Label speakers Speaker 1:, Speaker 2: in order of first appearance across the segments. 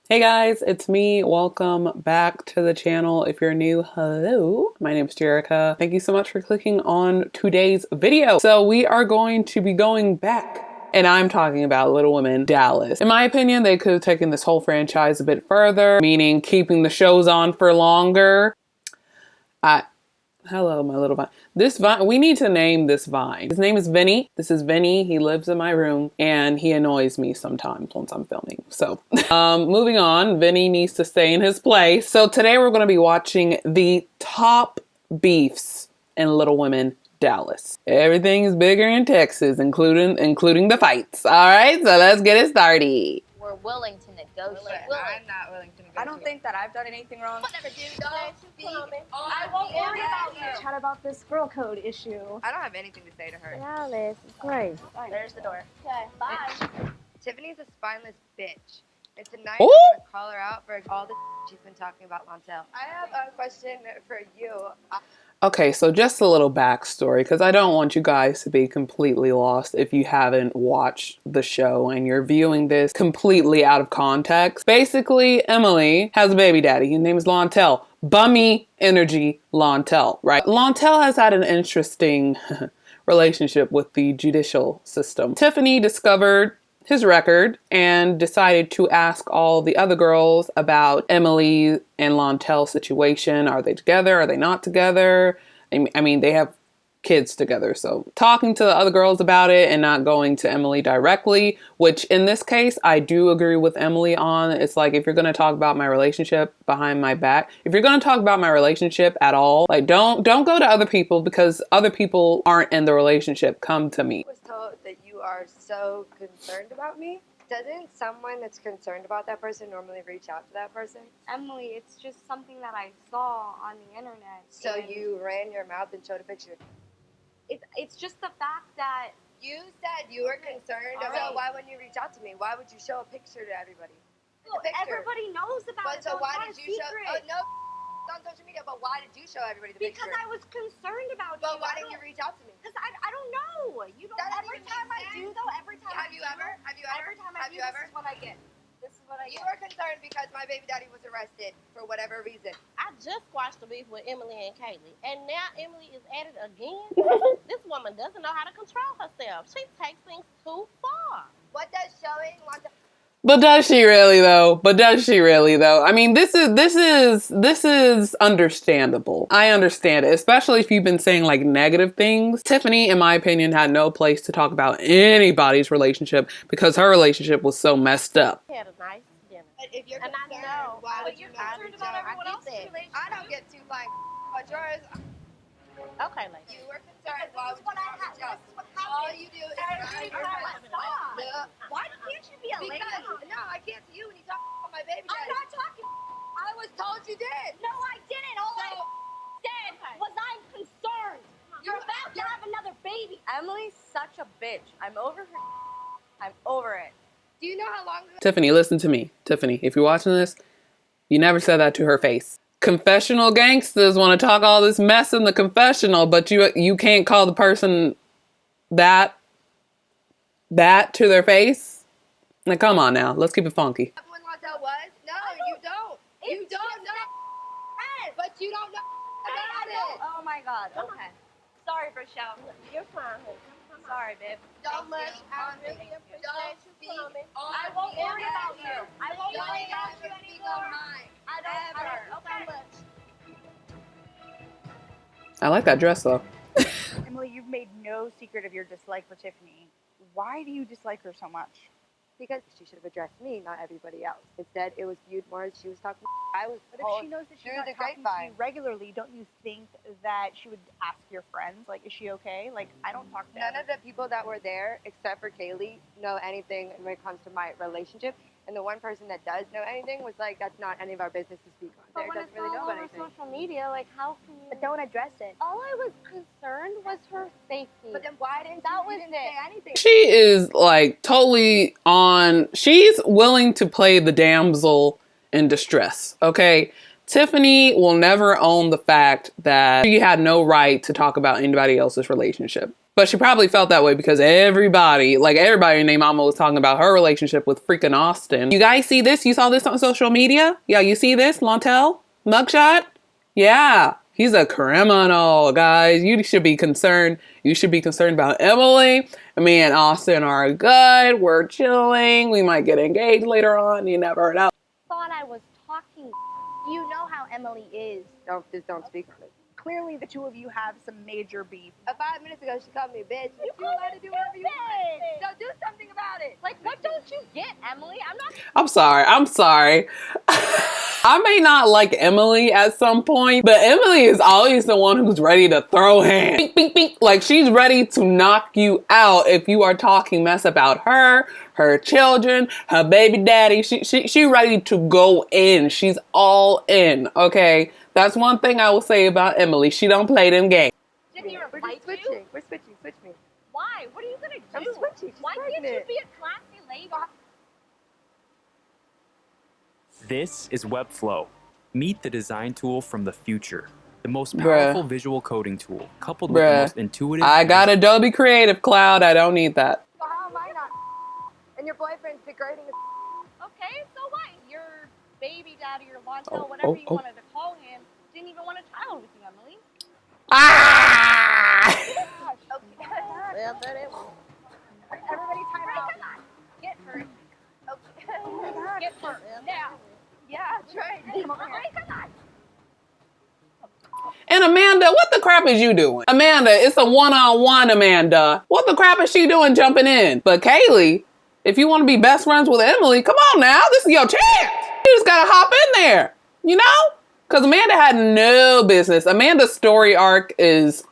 Speaker 1: Hey guys, it's me. Welcome back to the channel. If you're new, hello. My name is Jerica. Thank you so much for clicking on today's video. So we are going to be going back, and I'm talking about Little Women Dallas. In my opinion, they could have taken this whole franchise a bit further, meaning keeping the shows on for longer. Hello, my little vine. This vine, we need to name this vine. His name is Vinny. This is Vinny. He lives in my room and he annoys me sometimes once I'm filming. So, moving on, Vinny needs to stay in his place. So today we're going to be watching the top beefs in Little Women Dallas. Everything is bigger in Texas, including the fights. All right, so let's get it started.
Speaker 2: We're willing to negotiate.
Speaker 3: I'm not willing to negotiate.
Speaker 4: I don't think that I've done anything wrong.
Speaker 2: Whatever, dude.
Speaker 4: I won't worry about you.
Speaker 5: Chat about this girl code issue.
Speaker 3: I don't have anything to say to her.
Speaker 5: Dallas, it's great.
Speaker 2: There's the door.
Speaker 5: Okay, bye.
Speaker 3: Tiffany's a spineless bitch. And tonight
Speaker 1: Ooh.
Speaker 3: I'm going to call her out for all the she's been talking about Montel. I have a question for you.
Speaker 1: Okay, so just a little backstory, because I don't want you guys to be completely lost if you haven't watched the show and you're viewing this completely out of context. Basically, Emily has a baby daddy. His name is Lontel. Bummy energy Lontel, right? Lontel has had an interesting relationship with the judicial system. Tiffany discovered his record and decided to ask all the other girls about Emily and Lontel's situation. Are they together? Are they not together? I mean, they have kids together. So talking to the other girls about it and not going to Emily directly, which in this case, I do agree with Emily on. It's like, if you're going to talk about my relationship behind my back, if you're going to talk about my relationship at all, like don't go to other people because other people aren't in the relationship. Come to me.
Speaker 3: I was told that you are so concerned about me. Doesn't someone that's concerned about that person normally reach out to that person?
Speaker 5: Emily, it's just something that I saw on the internet.
Speaker 3: So you ran your mouth and showed a picture.
Speaker 5: It's just the fact that
Speaker 3: You said you were concerned.
Speaker 5: All
Speaker 3: So
Speaker 5: right.
Speaker 3: why wouldn't you reach out to me? Why would you show a picture to everybody?
Speaker 5: well, everybody knows about
Speaker 3: But
Speaker 5: it.
Speaker 3: so
Speaker 5: It's
Speaker 3: why
Speaker 5: not
Speaker 3: did
Speaker 5: a
Speaker 3: you show?
Speaker 5: secret.
Speaker 3: Oh, no, it's on social media. But why did you show everybody the
Speaker 5: Because
Speaker 3: picture?
Speaker 5: I was concerned about
Speaker 3: But
Speaker 5: you.
Speaker 3: why didn't you reach out to me?
Speaker 5: Because I don't know. You don't.
Speaker 3: That doesn't
Speaker 5: Every
Speaker 3: even
Speaker 5: time
Speaker 3: make
Speaker 5: I do, though, every time
Speaker 3: Have
Speaker 5: I
Speaker 3: you
Speaker 5: do,
Speaker 3: ever? Have you ever?
Speaker 5: every time I
Speaker 3: Have
Speaker 5: do,
Speaker 3: you ever?
Speaker 5: this is what I get. This is what I
Speaker 3: You
Speaker 5: get.
Speaker 3: were concerned because my baby daddy was arrested for whatever reason.
Speaker 6: I just squashed the beef with Emily and Kaylee, and now Emily is at it again. This woman doesn't know how to control herself. She takes things too far.
Speaker 3: What does showing want to?
Speaker 1: But does she really though? I mean, this is understandable. I understand it, especially if you've been saying like negative things. Tiffany, in my opinion, had no place to talk about anybody's relationship because her relationship was so messed up.
Speaker 6: We had a nice dinner.
Speaker 3: But if you're
Speaker 6: And I
Speaker 3: concerned,
Speaker 6: know,
Speaker 3: why
Speaker 6: but
Speaker 3: would you
Speaker 5: you're
Speaker 3: not
Speaker 5: concerned
Speaker 3: reach
Speaker 5: about
Speaker 3: out?
Speaker 5: everyone
Speaker 6: I
Speaker 5: else's
Speaker 6: get that.
Speaker 5: relationship.
Speaker 3: I don't get too like about yours.
Speaker 6: Okay, lady.
Speaker 3: You were concerned. Why would you
Speaker 5: What I
Speaker 3: not
Speaker 5: have.
Speaker 3: reach out?
Speaker 5: This is what
Speaker 3: All
Speaker 5: happens.
Speaker 3: you do is
Speaker 5: Every
Speaker 3: run your
Speaker 5: time I
Speaker 3: mouth.
Speaker 5: stop.
Speaker 3: Look,
Speaker 5: Why can't you be a lady?
Speaker 3: because no, I can't see you when you talk about my baby
Speaker 5: I'm
Speaker 3: daddy.
Speaker 5: not talking.
Speaker 3: I was told you did.
Speaker 5: No, I didn't. All I said was I'm concerned. You're about to have another baby.
Speaker 4: Emily's such a bitch. I'm over her. I'm over it.
Speaker 3: Do you know how long?
Speaker 1: Tiffany, listen to me. Tiffany, if you're watching this, you never said that to her face. Confessional gangsters want to talk all this mess in the confessional, but you can't call the person that to their face. Like, come on now, let's keep it funky.
Speaker 3: When Lontel was? No, you don't. You don't know. But you don't know about it.
Speaker 5: Oh my God. Okay. Sorry for shouting.
Speaker 6: You're fine, honey.
Speaker 5: Sorry, babe.
Speaker 3: Don't let
Speaker 6: I
Speaker 3: on
Speaker 6: really
Speaker 3: me.
Speaker 6: appreciate
Speaker 3: Don't
Speaker 6: you
Speaker 3: speak
Speaker 6: coming.
Speaker 3: on
Speaker 5: I won't
Speaker 3: me.
Speaker 5: worry about you. I won't
Speaker 3: Don't
Speaker 5: worry about
Speaker 3: ever
Speaker 5: you
Speaker 3: speak on
Speaker 5: anymore.
Speaker 3: mine.
Speaker 5: I don't.
Speaker 6: So much.
Speaker 1: I like that dress though.
Speaker 7: Emily, you've made no secret of your dislike for Tiffany. Why do you dislike her so much?
Speaker 3: Because she should have addressed me, not everybody else. Instead, it was viewed more as she was talking. I was
Speaker 7: But if she knows that she's
Speaker 3: through
Speaker 7: not
Speaker 3: the
Speaker 7: talking to
Speaker 3: grapevine.
Speaker 7: you regularly, don't you think that she would ask your friends, like, is she okay? Like, I don't talk to
Speaker 3: None of the people that were there, except for Kaylee, know anything when it comes to my relationship. And the one person that does know anything was like, that's not any of our business to speak on.
Speaker 5: But
Speaker 3: There
Speaker 5: when
Speaker 3: doesn't
Speaker 5: it's
Speaker 3: really know
Speaker 5: all
Speaker 3: about
Speaker 5: over
Speaker 3: anything.
Speaker 5: social media, like how can you?
Speaker 7: But don't address it.
Speaker 5: All I was concerned was her safety.
Speaker 3: But then why didn't
Speaker 5: That
Speaker 3: you
Speaker 5: was
Speaker 3: didn't
Speaker 5: it.
Speaker 3: say anything?
Speaker 1: She is like totally on, she's willing to play the damsel in distress, okay? Tiffany will never own the fact that she had no right to talk about anybody else's relationship. But she probably felt that way because everybody named Mama was talking about her relationship with freaking Austin. You guys see this? You saw this on social media? Yeah, you see this? Montel? Mugshot? Yeah. He's a criminal, guys. You should be concerned. You should be concerned about Emily. Me and Austin are good. We're chilling. We might get engaged later on. You never know.
Speaker 2: Thought I was talking. You know how Emily is.
Speaker 3: Just don't speak on it.
Speaker 7: Clearly, the two of you have some major beef.
Speaker 3: 5 minutes ago, she called me a bitch. You're allowed to do whatever you want. So do something about it.
Speaker 2: Like, what don't you get, Emily?
Speaker 1: I'm sorry. I may not like Emily at some point, but Emily is always the one who's ready to throw hands. Beep, beep, beep. Like, she's ready to knock you out if you are talking mess about her, her children, her baby daddy. She ready to go in. She's all in, okay? That's one thing I will say about Emily. She don't play them games.
Speaker 2: Didn't even
Speaker 3: We're
Speaker 2: invite
Speaker 3: just switching.
Speaker 2: you?
Speaker 3: We're switching. Switch me.
Speaker 2: Why? What are you gonna do?
Speaker 3: I'm switching. She's
Speaker 2: Why can't you
Speaker 3: pregnant.
Speaker 2: be a classy lady?
Speaker 8: This is Webflow. Meet the design tool from the future. The most
Speaker 1: Bruh.
Speaker 8: powerful visual coding tool, coupled with the
Speaker 1: Bruh.
Speaker 8: most intuitive...
Speaker 1: I got Adobe Creative Cloud. I don't need that.
Speaker 3: So how am I not? And your boyfriend's degrading.
Speaker 2: Okay, so what? Your baby daddy or Montel,
Speaker 1: Oh,
Speaker 2: whatever
Speaker 1: oh,
Speaker 2: you
Speaker 1: oh.
Speaker 2: wanted to call him, didn't even want a child with you, Emily.
Speaker 1: Ah!
Speaker 2: Okay.
Speaker 6: Well, that it was.
Speaker 7: Everybody time out.
Speaker 2: Get her. Okay.
Speaker 7: Oh my God.
Speaker 2: Get her now.
Speaker 7: Yeah, that's right. Come on.
Speaker 2: Come on.
Speaker 1: And Amanda, what the crap is you doing? Amanda, it's a one-on-one, Amanda. What the crap is she doing jumping in? But Kaylee, if you want to be best friends with Emily, come on now. This is your chance. You just got to hop in there, you know? Because Amanda had no business. Amanda's story arc is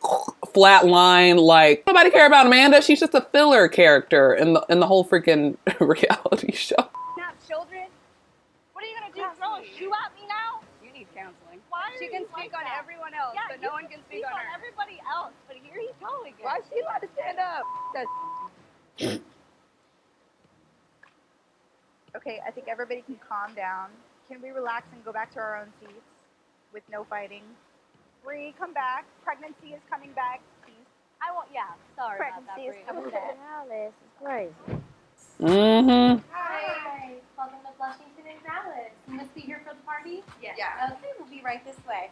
Speaker 1: flatline. Like, nobody care about Amanda. She's just a filler character in the whole freaking reality show.
Speaker 2: Have children? What are you gonna do? Throw a shoe at me now?
Speaker 7: You need counseling.
Speaker 2: Why are
Speaker 7: She
Speaker 2: you
Speaker 7: can
Speaker 2: like
Speaker 7: speak on
Speaker 2: that?
Speaker 7: everyone else,
Speaker 2: Yeah,
Speaker 7: but
Speaker 2: you
Speaker 7: no one can speak on her.
Speaker 2: everybody else. But here you go again.
Speaker 3: Why is she allowed to stand up?
Speaker 7: Okay, I think everybody can calm down. Can we relax and go back to our own seats with no fighting? Bree, come back. Pregnancy is coming back. Please.
Speaker 2: I won't. Yeah. Sorry about that.
Speaker 7: Pregnancy is
Speaker 2: Bree.
Speaker 7: coming back.
Speaker 6: Alice is crazy.
Speaker 1: Mm-hmm.
Speaker 5: Hi. Welcome to Flushington and Dallas. You must be here for the party?
Speaker 7: Yes.
Speaker 5: Yeah. Okay, we'll be right this way.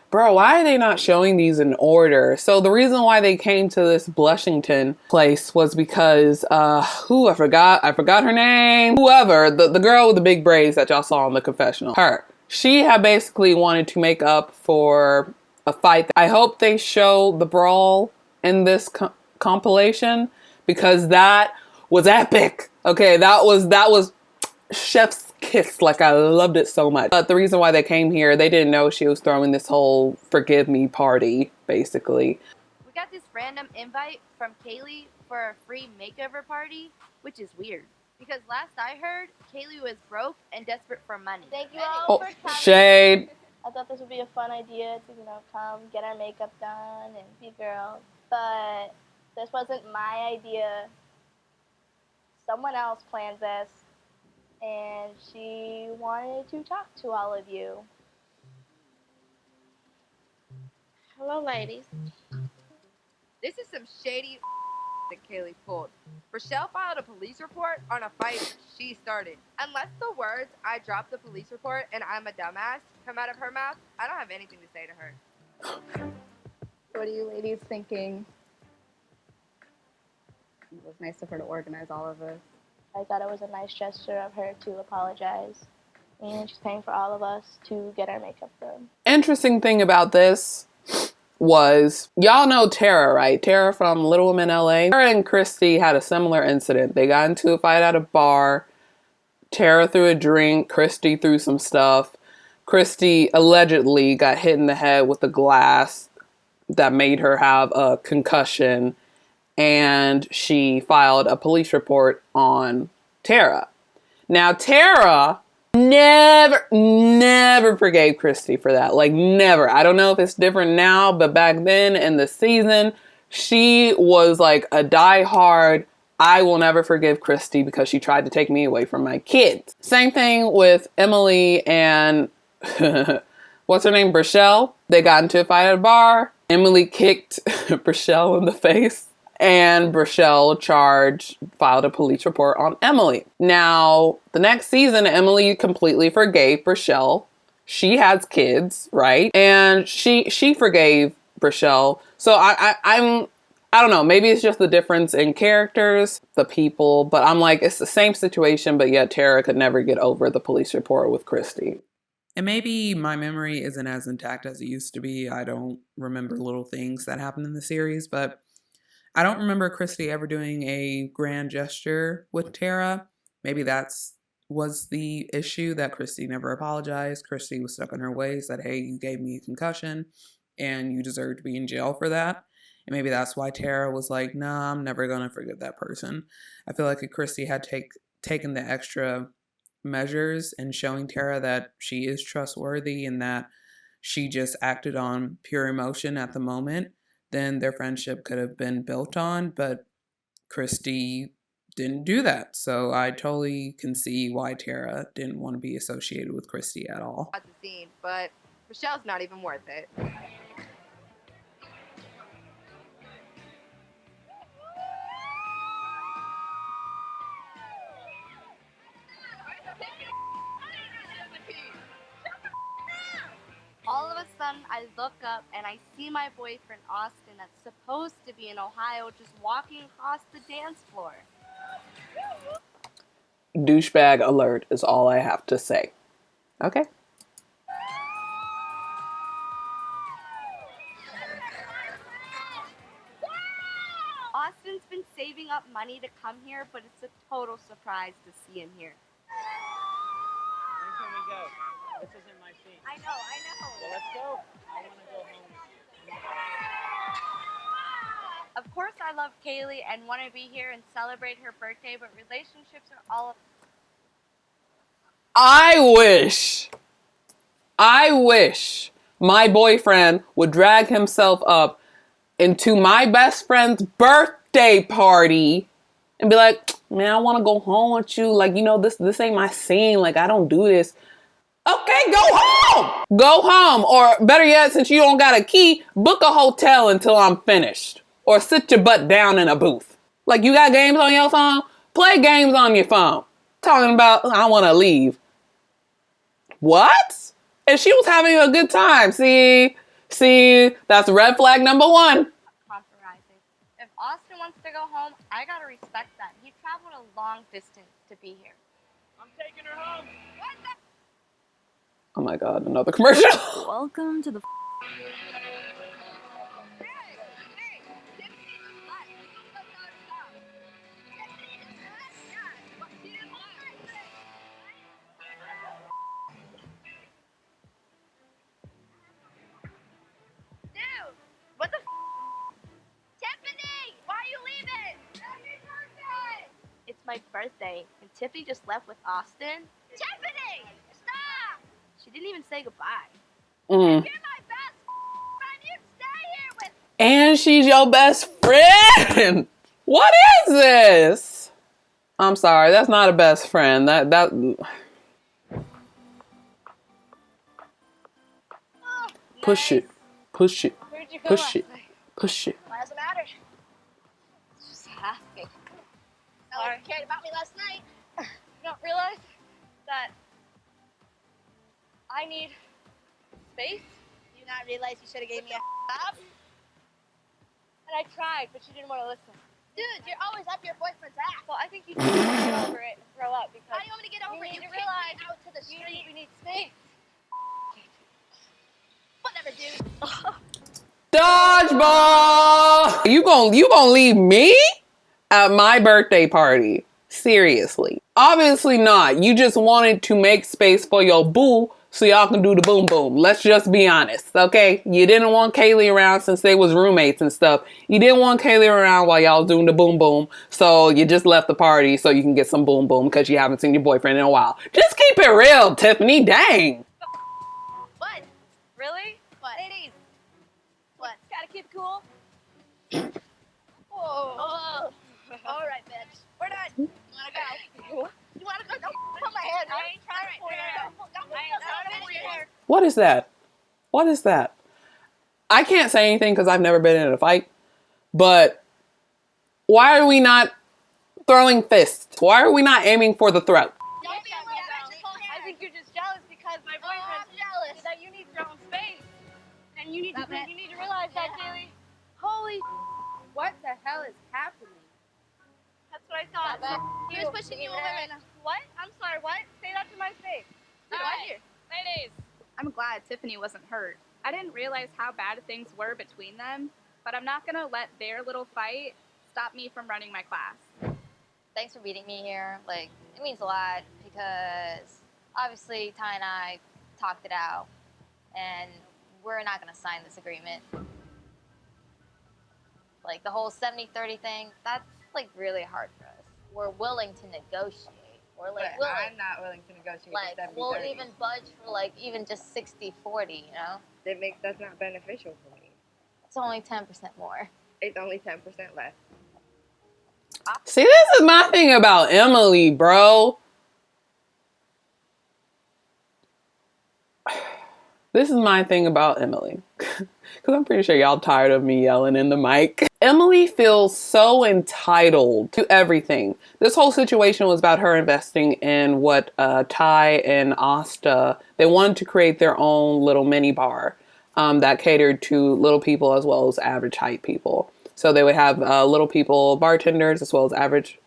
Speaker 1: Bro, why are they not showing these in order? So the reason why they came to this Blushington place was because, I forgot her name. Whoever, the girl with the big braids that y'all saw in the confessional. Her. She had basically wanted to make up for a fight. I hope they show the brawl in this compilation because that was epic. Okay, that was chef's kiss. Like, I loved it so much. But the reason why they came here, they didn't know she was throwing this whole forgive me party, basically.
Speaker 2: We got this random invite from Kaylee for a free makeover party, which is weird. Because last I heard, Kaylee was broke and desperate for money.
Speaker 6: Thank you all
Speaker 1: Oh,
Speaker 6: for coming.
Speaker 1: shade.
Speaker 6: I thought this would be a fun idea to, come get our makeup done and be girls. But this wasn't my idea. Someone else planned this, and she wanted to talk to all of you. Hello, ladies.
Speaker 3: This is some shady that Kaylee pulled. Rochelle filed a police report on a fight she started. Unless the words, I dropped the police report and I'm a dumbass, come out of her mouth, I don't have anything to say to her.
Speaker 9: What are you ladies thinking? It was nice of her to organize all of this.
Speaker 6: I thought it was a nice gesture of her to apologize. And she's paying for all of us to get our makeup done.
Speaker 1: Interesting thing about this was, y'all know Tara, right? Tara from Little Women LA. Tara and Christy had a similar incident. They got into a fight at a bar. Tara threw a drink. Christy threw some stuff. Christy allegedly got hit in the head with a glass that made her have a concussion. And she filed a police report on Tara. Now, Tara never forgave Christy for that. Like, never. I don't know if it's different now, but back then in the season, she was like a diehard, I will never forgive Christy because she tried to take me away from my kids. Same thing with Emily and what's her name? Brichelle. They got into a fight at a bar. Emily kicked Brichelle in the face. And Rochelle filed a police report on Emily. Now, the next season, Emily completely forgave Rochelle. She has kids, right? And she forgave Rochelle. So I don't know, maybe it's just the difference in characters, the people, but I'm like, it's the same situation, but yet Tara could never get over the police report with Christy. And maybe my memory isn't as intact as it used to be. I don't remember little things that happened in the series, but I don't remember Christy ever doing a grand gesture with Tara. Maybe was the issue, that Christy never apologized. Christy was stuck in her ways, that, hey, you gave me a concussion and you deserve to be in jail for that. And maybe that's why Tara was like, nah, I'm never going to forgive that person. I feel like if Christy had taken the extra measures and showing Tara that she is trustworthy and that she just acted on pure emotion at the moment, then their friendship could have been built on. But Christy didn't do that. So I totally can see why Tara didn't want to be associated with Christy at all.
Speaker 3: The scene, but Rochelle's not even worth it.
Speaker 2: All of a sudden, I look up and I see my boyfriend Austin, that's supposed to be in Ohio, just walking across the dance floor.
Speaker 1: Douchebag alert is all I have to say. Okay.
Speaker 2: Austin's been saving up money to come here, but it's a total surprise to see him here.
Speaker 10: When can we go? This isn't my scene.
Speaker 2: I know.
Speaker 10: Well, let's go. I want to go home with you.
Speaker 2: Of course, I love Kaylee and want to be here and celebrate her birthday, but relationships are all...
Speaker 1: I wish my boyfriend would drag himself up into my best friend's birthday party and be like, man, I want to go home with you. Like, this ain't my scene. Like, I don't do this. Okay, go home. Go home. Or better yet, since you don't got a key, book a hotel until I'm finished. Or sit your butt down in a booth. Like, you got games on your phone? Play games on your phone. Talking about, I want to leave. What? And she was having a good time. See, that's red flag number one.
Speaker 2: Compromising. If Austin wants to go home, I gotta respect that. He traveled a long distance to be here.
Speaker 10: I'm taking her home.
Speaker 2: What the?
Speaker 1: Oh my God, another commercial.
Speaker 11: Welcome to the...
Speaker 2: What the Tiffany! Why are you leaving? Happy birthday! It's my birthday, and Tiffany just left with Austin. Tiffany! Stop! She didn't even say goodbye. You're my best friend. You stay here with me.
Speaker 1: And she's your best friend. What is this? I'm sorry, that's not a best friend. Push it. Push it. Push it. Push it.
Speaker 6: Why does it matter?
Speaker 2: Just asking.
Speaker 6: Sorry. You cared about me last night.
Speaker 2: You don't realize that I need space?
Speaker 6: Do you not realize you should have gave me a job?
Speaker 2: And I tried, but you didn't want to listen.
Speaker 6: Dude, you're always up your boyfriend's ass.
Speaker 2: Well, I think you should get over it and grow up because
Speaker 6: How do you want me to get over it?
Speaker 2: need
Speaker 6: You
Speaker 2: to
Speaker 6: kicked
Speaker 2: realize
Speaker 6: me out to the street.
Speaker 2: we need space.
Speaker 6: Whatever, dude.
Speaker 1: Dodgeball! You gonna leave me at my birthday party? Seriously. Obviously not. You just wanted to make space for your boo so y'all can do the boom boom. Let's just be honest, okay? You didn't want Kaylee around since they was roommates and stuff. You didn't want Kaylee around while y'all was doing the boom boom. So you just left the party so you can get some boom boom because you haven't seen your boyfriend in a while. Just keep it real, Tiffany. Dang.
Speaker 2: What? Really?
Speaker 6: What?
Speaker 2: Ladies,
Speaker 6: What?
Speaker 2: gotta keep it cool.
Speaker 6: Oh. All right, bitch.
Speaker 2: We're done.
Speaker 6: You wanna go? You wanna go? Don't put my hand.
Speaker 2: I ain't trying to point her.
Speaker 1: What is that? What is that? I can't say anything because I've never been in a fight, but Why are we not throwing fists? Why are we not aiming for the throat?
Speaker 2: I think you're just jealous because my boyfriend's jealous that you need your own space. And you need to realize that, Kaylee. Holy,
Speaker 3: What the hell is happening?
Speaker 2: that's what I thought. He was pushing you over and what? I'm sorry, what? Say that to my face.
Speaker 9: All right, ladies. I'm glad Tiffany wasn't hurt. I didn't realize how bad things were between them, but I'm not gonna let their little fight stop me from running my class.
Speaker 11: Thanks for meeting me here. Like, it means a lot because obviously Ty and I talked it out, and we're not gonna sign this agreement. Like the whole 70-30 thing, that's like really hard for us. We're willing to negotiate. We're like
Speaker 3: But I'm not willing to negotiate
Speaker 11: like
Speaker 3: the 70-30.
Speaker 11: we'll even budge for like even just 60-40, you know?
Speaker 3: That's not beneficial for me.
Speaker 11: It's only 10% more.
Speaker 3: It's only 10% less.
Speaker 1: See, this is my thing about Emily, bro. This is my thing about Emily. Because I'm pretty sure y'all tired of me yelling in the mic. Emily feels so entitled to everything. This whole situation was about her investing in what Ty and Asta, they wanted to create their own little mini bar that catered to little people as well as average height people. So they would have little people bartenders as well as average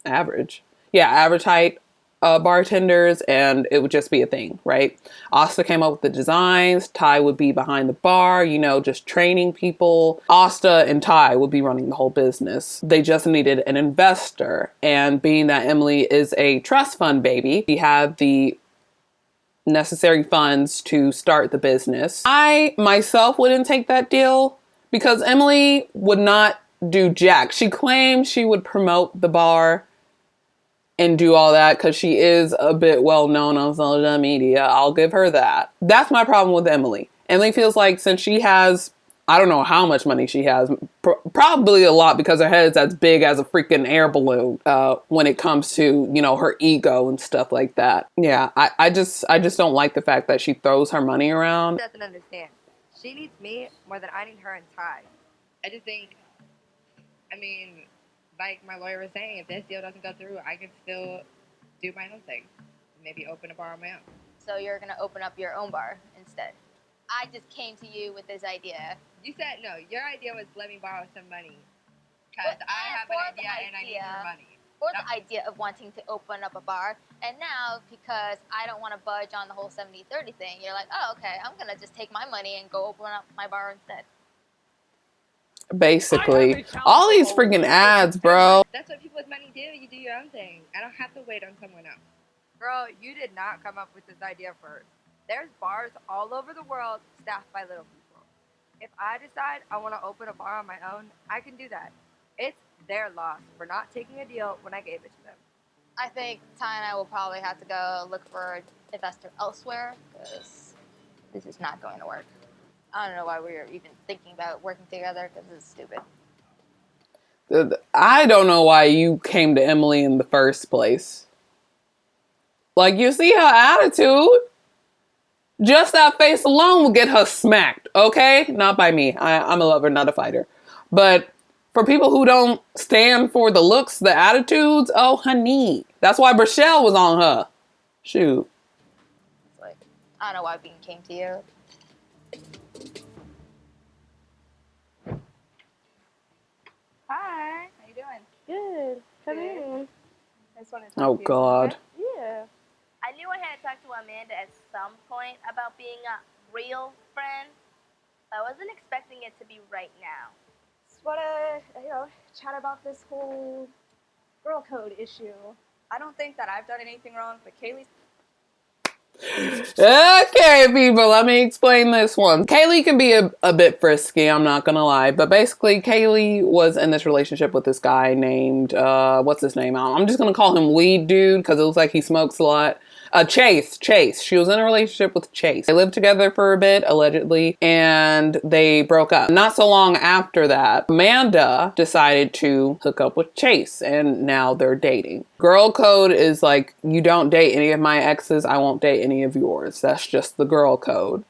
Speaker 1: height bartenders, and it would just be a thing, right? Asta came up with the designs. Ty would be behind the bar, you know, just training people. Asta and Ty would be running the whole business. They just needed an investor, and being that Emily is a trust fund baby, she had the necessary funds to start the business. I myself wouldn't take that deal because Emily would not do jack. She claimed she would promote the bar and do all that because she is a bit well known on social media. I'll give her that. That's my problem with Emily. Emily feels like since she has, I don't know how much money she has, probably a lot because her head's as big as a freaking air balloon when it comes to, you know, her ego and stuff like that. Yeah, I just don't like the fact that she throws her money around.
Speaker 3: She doesn't understand. She needs me more than I need her and Ty. I just think, I mean, like my lawyer was saying, if this deal doesn't go through, I could still do my own thing. Maybe open a bar on my own.
Speaker 11: So you're gonna open up your own bar instead. I just came to you with this idea.
Speaker 3: You said no. Your idea was let me borrow some money because I have an idea and I need your money.
Speaker 11: Or the idea of wanting to open up a bar, and now because I don't want to budge on the whole 70-30 thing, you're like, oh, okay, I'm gonna just take my money and go open up my bar instead.
Speaker 1: Basically, all these freaking ads, bro.
Speaker 3: That's what people with money do. You do your own thing. I don't have to wait on someone else. Girl, you did not come up with this idea first. There's bars all over the world staffed by little people. If I decide I want to open a bar on my own, I can do that. It's their loss for not taking a deal when I gave it to them.
Speaker 11: I think Ty and I will probably have to go look for an investor elsewhere because this is not going to work. I don't know why we were even thinking about working together because it's stupid.
Speaker 1: I don't know why you came to Emily in the first place. Like, you see her attitude? Just that face alone will get her smacked, okay? Not by me. I'm a lover, not a fighter. But for people who don't stand for the looks, the attitudes, oh, honey. That's why Brachelle was on her. Shoot.
Speaker 11: It's like, I don't know why we came to you.
Speaker 9: Hi, how you doing?
Speaker 6: Good. Come in.
Speaker 9: I just wanted to talk
Speaker 1: Oh,
Speaker 9: to you.
Speaker 1: God.
Speaker 6: Yeah.
Speaker 2: I knew I had to talk to Amanda at some point about being a real friend. I wasn't expecting it to be right now.
Speaker 7: Just want to, chat about this whole girl code issue.
Speaker 9: I don't think that I've done anything wrong, but Kaylee's...
Speaker 1: Okay, people, let me explain this one. Kaylee can be a bit frisky, I'm not gonna lie. But basically, Kaylee was in this relationship with this guy named, what's his name? I'm just gonna call him Weed Dude because it looks like he smokes a lot. Chase. She was in a relationship with Chase. They lived together for a bit, allegedly, and they broke up. Not so long after that, Amanda decided to hook up with Chase, and now they're dating. Girl code is like, you don't date any of my exes, I won't date any of yours. That's just the girl code.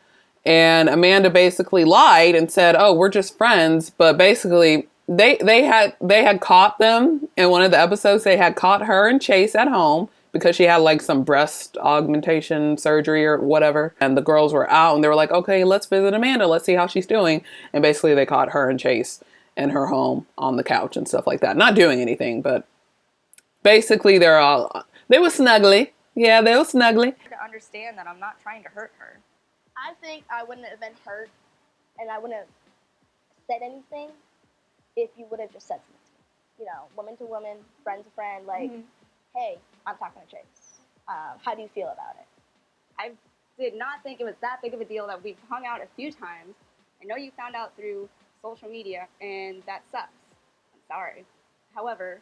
Speaker 1: And Amanda basically lied and said, oh, we're just friends, but basically they had caught them in one of the episodes. They had caught her and Chase at home because she had like some breast augmentation surgery or whatever. And the girls were out and they were like, okay, let's visit Amanda. Let's see how she's doing. And basically they caught her and Chase in her home on the couch and stuff like that. Not doing anything, but basically they were snuggly. Yeah, they were snuggly.
Speaker 4: To understand that I'm not trying to hurt her.
Speaker 6: I think I wouldn't have been hurt and I wouldn't have said anything if you would have just said something to me. You know, woman to woman, friend to friend, like, hey, I'm talking to Chase. How do you feel about it?
Speaker 9: I did not think it was that big of a deal that we've hung out a few times. I know you found out through social media, and that sucks. I'm sorry. However,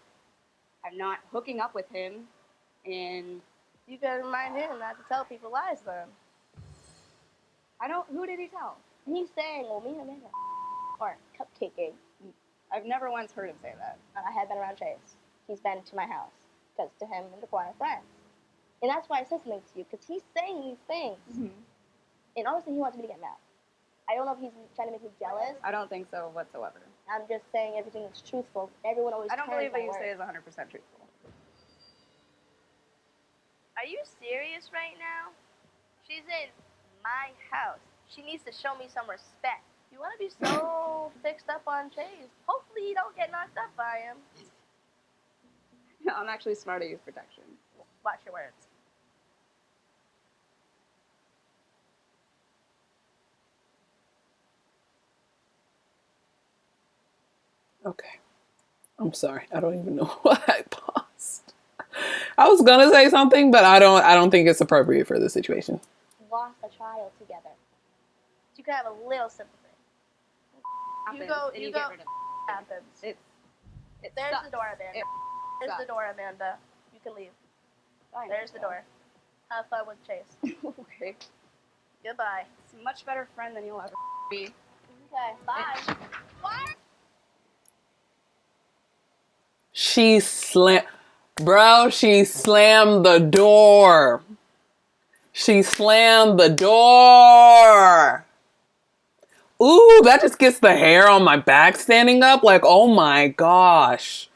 Speaker 9: I'm not hooking up with him, and...
Speaker 6: You gotta remind him not to tell people lies, then.
Speaker 9: Who did he tell?
Speaker 6: He's saying, well, me and Amanda are cupcaking.
Speaker 9: I've never once heard him say that.
Speaker 6: I have been around Chase. He's been to my house, because to him and Daquan are friends. And that's why I said something to you, because he's saying these things. And honestly, he wants me to get mad. I don't know if he's trying to make me jealous.
Speaker 9: I don't think so whatsoever.
Speaker 6: I'm just saying everything is truthful. Everyone always
Speaker 9: I don't believe what you
Speaker 6: word.
Speaker 9: say is 100% truthful.
Speaker 2: Are you serious right now? She's in my house. She needs to show me some respect.
Speaker 6: You want to be so fixed up on Chase. Hopefully you don't get knocked up by him.
Speaker 9: No, I'm actually smart at use protection.
Speaker 6: Watch your words.
Speaker 1: Okay. I'm sorry. I don't even know why I paused. I was gonna say something, but I don't think it's appropriate for the situation.
Speaker 6: Lost a child together. You could have a little sympathy. You go. Happens.
Speaker 9: There's
Speaker 6: the door, Amanda. There's the door, Amanda. You can leave.
Speaker 9: Fine,
Speaker 6: There's the door. Have fun with Chase.
Speaker 9: Okay.
Speaker 6: Goodbye.
Speaker 9: He's a much better friend than you'll ever be.
Speaker 6: Okay, bye.
Speaker 1: She slammed the door. She slammed the door. Ooh, that just gets the hair on my back standing up. Like, oh my gosh.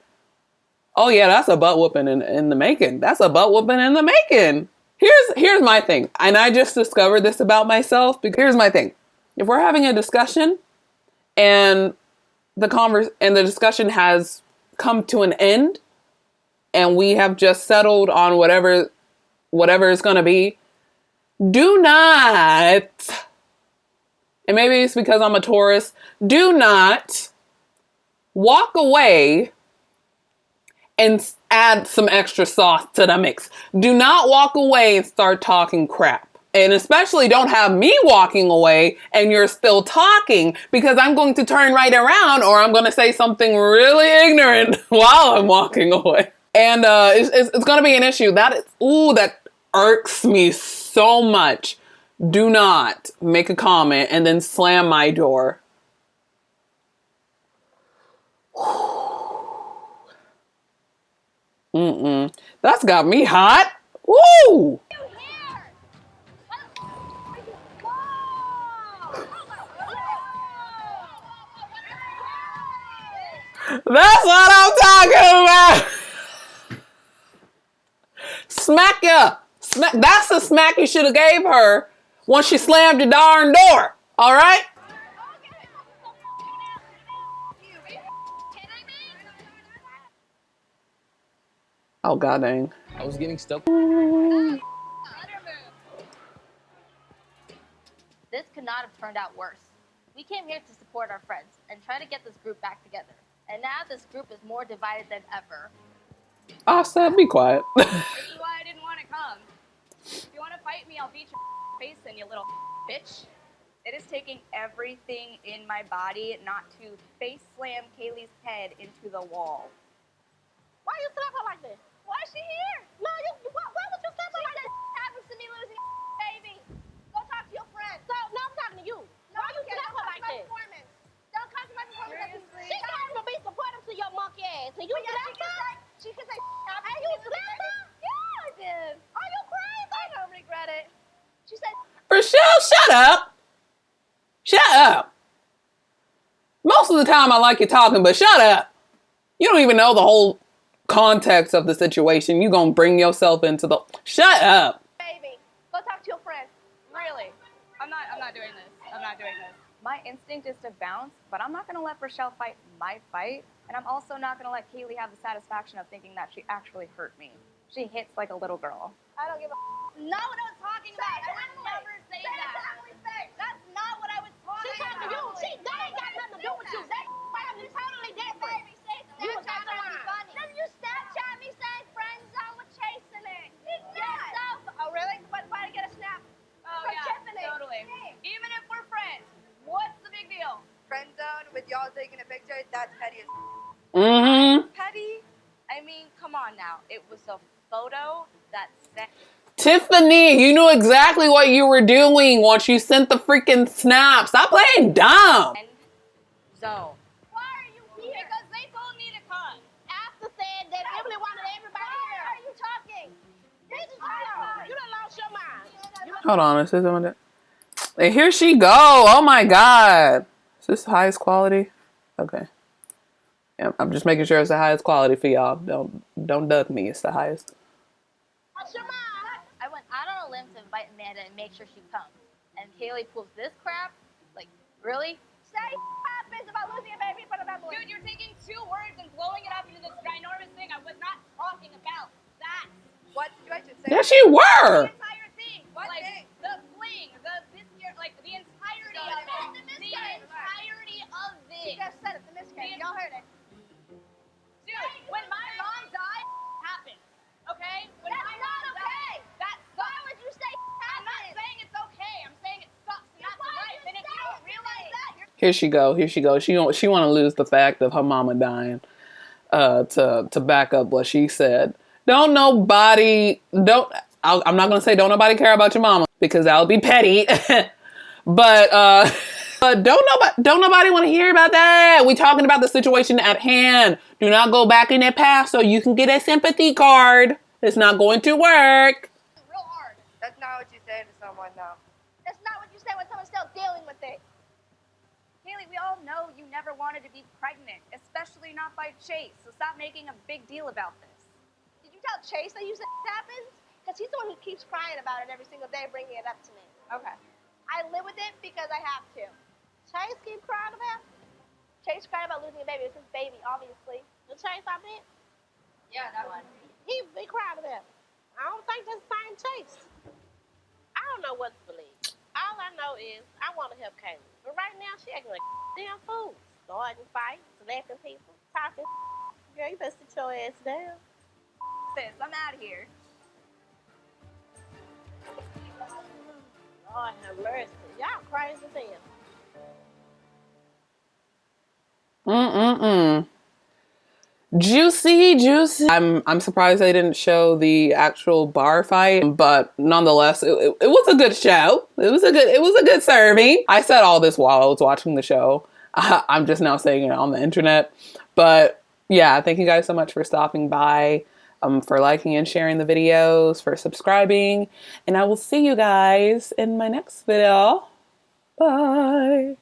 Speaker 1: Oh yeah, that's a butt whooping in the making. That's a butt whooping in the making. Here's my thing. And I just discovered this about myself. Because here's my thing. If we're having a discussion and the discussion has come to an end and we have just settled on whatever it's going to be, do not, and maybe it's because I'm a Taurus, do not walk away and add some extra sauce to the mix. Do not walk away and start talking crap. And especially don't have me walking away and you're still talking, because I'm going to turn right around or I'm going to say something really ignorant while I'm walking away. And it's going to be an issue. That irks me so much. Do not make a comment and then slam my door. That's got me hot. Woo! That's what I'm talking about. Smack ya. That's the smack you should have gave her once she slammed your darn door. All right? Oh, god dang.
Speaker 12: I was getting stuck.
Speaker 11: This could not have turned out worse. We came here to support our friends and try to get this group back together. And now this group is more divided than ever.
Speaker 1: Asa, be quiet.
Speaker 9: This is why I didn't want to come. If you want to fight me, I'll beat your face in, you little bitch. It is taking everything in my body not to face slam Kaylee's head into the wall.
Speaker 6: Why you slap her like this?
Speaker 2: Why is she here?
Speaker 6: No, why would you slap her like this?
Speaker 2: Happens to me losing baby. Go talk to your friend.
Speaker 6: So, no, I'm talking to you.
Speaker 2: No,
Speaker 6: Why you slap her like this?
Speaker 2: Don't come to my performance.
Speaker 6: She can't even be supportive to your monkey ass. And you slap her?
Speaker 2: She can say,
Speaker 6: And you slap her?
Speaker 2: yeah, I did.
Speaker 6: Are you crazy?
Speaker 2: I don't regret it. She said,
Speaker 1: Rochelle, shut up. Shut up. Most of the time I like you talking, but shut up. You don't even know the whole context of the situation. You gonna bring yourself into the... Shut up.
Speaker 6: Baby, go talk to your friend.
Speaker 9: Really? I'm not doing this. I'm not doing this. My instinct is to bounce, but I'm not gonna let Rochelle fight my fight. And I'm also not gonna let Kaylee have the satisfaction of thinking that she actually hurt me. She hits like a little girl.
Speaker 6: I don't give a
Speaker 5: Not what I was talking about. I would never say that. That's not what I was talking about. She that ain't got nothing to do with you. That's totally different. You was trying to be funny. Then you Snapchat me saying friend zone with chasing it. It's not.
Speaker 9: Oh really? Why to get a snap? Oh
Speaker 5: For
Speaker 9: yeah,
Speaker 5: Tiffany.
Speaker 9: totally. Even if we're friends, what's the big deal?
Speaker 3: Friend zone with y'all taking a picture, that's petty as
Speaker 1: Mm-hmm.
Speaker 9: Petty? I mean, come on now. It was a photo that sent.
Speaker 1: Tiffany, you knew exactly what you were doing once you sent the freaking snap. Stop playing dumb.
Speaker 9: Zone.
Speaker 5: Why are you here? Because they told me to come. After said that Emily wanted everybody here. Why are you talking? This is you done lost your mind.
Speaker 1: Hold on, is this one that... And here she go. Oh my god. Is this the highest quality? Okay. Yeah, I'm just making sure it's the highest quality for y'all. Don't duck me. It's the highest.
Speaker 5: Lost your mind.
Speaker 11: I went out on a limb to invite Amanda and make sure she comes. And Kaylee pulls this crap? Like, really?
Speaker 5: Say happens about losing a baby in front of Emily.
Speaker 9: Dude, you're taking 2 words and blowing it up into this ginormous thing. I was not talking about that.
Speaker 3: What did I just say?
Speaker 1: Yes, you were.
Speaker 9: The entire thing.
Speaker 3: What
Speaker 9: like,
Speaker 3: thing?
Speaker 9: The fling, this year, like, the entirety of it. The entirety of
Speaker 5: You
Speaker 9: it.
Speaker 5: just said it, the miscarriage. Y'all heard it.
Speaker 9: Dude, when my mom died, happened. Okay? When
Speaker 5: That's
Speaker 9: my
Speaker 5: not
Speaker 9: mom
Speaker 5: okay.
Speaker 9: died, that
Speaker 5: Why
Speaker 9: sucks.
Speaker 5: would you say
Speaker 9: I'm not
Speaker 5: happens?
Speaker 9: saying it's okay. I'm saying it sucks and that's life. And if you don't realize that, you're
Speaker 1: Here she go. Here she goes. She want to lose the fact of her mama dying to back up what she said. I'm not gonna say don't nobody care about your mama because that would be petty. but don't nobody want to hear about that. We talking about the situation at hand. Do not go back in that past so you can get a sympathy card. It's not going to work.
Speaker 9: real hard.
Speaker 3: That's not what you say to someone, though.
Speaker 5: That's not what you say when someone's still dealing with it.
Speaker 9: Kaylee, we all know you never wanted to be pregnant, especially not by Chase. So stop making a big deal about this.
Speaker 5: Did you tell Chase that you said it happens? Because he's the one who keeps crying about it every single day, bringing it up to me.
Speaker 9: Okay.
Speaker 5: I live with it because I have to. Chase keep crying about it? Chase cried about losing a baby. It's his baby, obviously. The Chase I met?
Speaker 9: Yeah, that one.
Speaker 5: He cried about it. I don't think that's the same Chase. I don't know what to believe. All I know is I want to help Kaylee. But right now, she acting like a damn fool. Starting fights, slapping people, talking. Girl, you better sit your ass down.
Speaker 9: Sis, I'm out of here.
Speaker 5: Lord have mercy. Y'all crazy as hell.
Speaker 1: Juicy. I'm surprised they didn't show the actual bar fight, but nonetheless, it was a good show. It was a good serving. I said all this while I was watching the show. I'm just now saying it on the internet. But yeah, thank you guys so much for stopping by, for liking and sharing the videos, for subscribing, and I will see you guys in my next video. Bye.